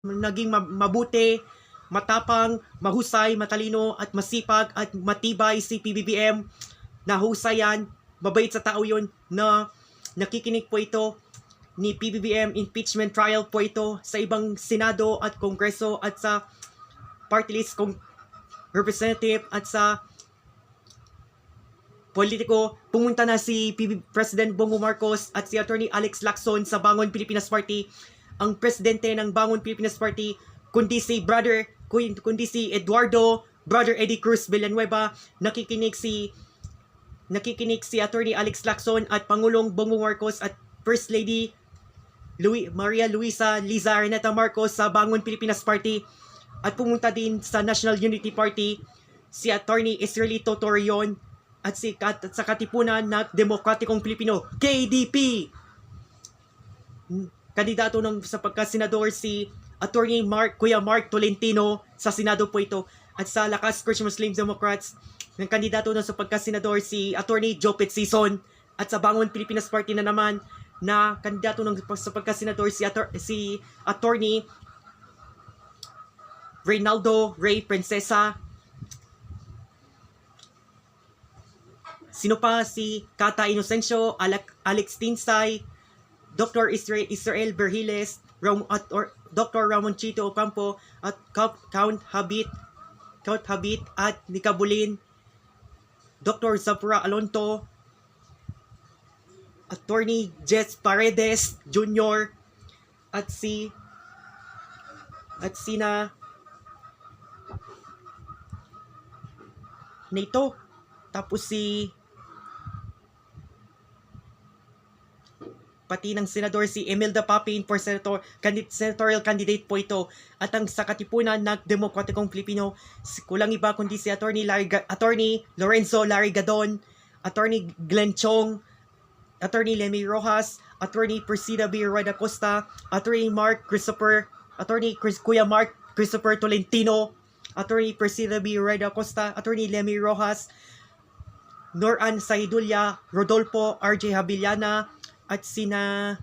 naging mabuti, matapang, mahusay, matalino at masipag at matibay si PBBM. Nahusay yan, mabait sa tao yun na nakikinig po ito ni PBBM. Impeachment trial po ito sa ibang Senado at Kongreso at sa party list representative at sa politiko. Pumunta na si President Bongbong Marcos at si Attorney Alex Lacson sa Bangon Pilipinas Party. Ang presidente ng Bangon Pilipinas Party kundi si Eduardo Brother Eddie Cruz Villanueva. Nakikinig si Attorney Alex Lacson at Pangulong Bongbong Marcos at First Lady Maria Luisa Liza Araneta Marcos sa Bangon Pilipinas Party. At pumunta din sa National Unity Party si Attorney Israelito Torreon at sa Katipunan na Demokratikong Pilipino, KDP. Kandidato sa pagkasenador si Attorney Kuya Mark Tolentino sa Senado po ito. At sa Lakas Christian Muslim Democrats, ng kandidato sa pagkasenador si Attorney Jopet Sison. At sa Bangon Pilipinas Party na naman na kandidato sa pagkasenador si Attorney Reynaldo Ray Princesa. Sino pa? Si Kata Inocencio, Alex Tinsay, Dr. Israel Berhiles, Dr. Ramon Chito Ocampo, at Count Habit at Nicabulin, Dr. Zapura Alonto, Attorney Jess Paredes Jr. at sina Nito. Tapos pati ng senador si Imelda Papin for senatorial candidate po ito. At ang sa Katipunan ng Demokratikong Pilipino, kulang iba kundi si Attorney Lorenzo Larry-Gadon, Attorney Glenn Chong, Attorney Lemmy Rojas, Attorney Persida B. Rueda Costa, Attorney Kuya Mark Christopher Tolentino, Attorney Persida B. Rueda Costa, Attorney Lemmy Rojas, Noran Sahidulia, Rodolfo R.J. Habiliana, at sina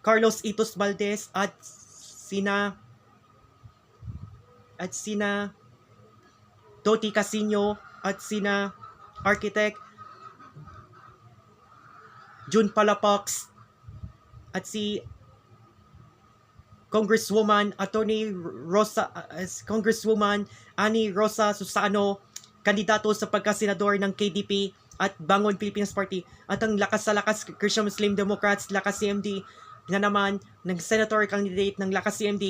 Carlos Itos Valdez at sina Doti Casino at sina Architect June Palafox at si Congresswoman Annie Rosa Susano, kandidato sa pagkasenador ng KDP at Bangon Pilipinas Party. At ang Lakas Christian Muslim Democrats, Lakas CMD na naman ng senator candidate ng Lakas CMD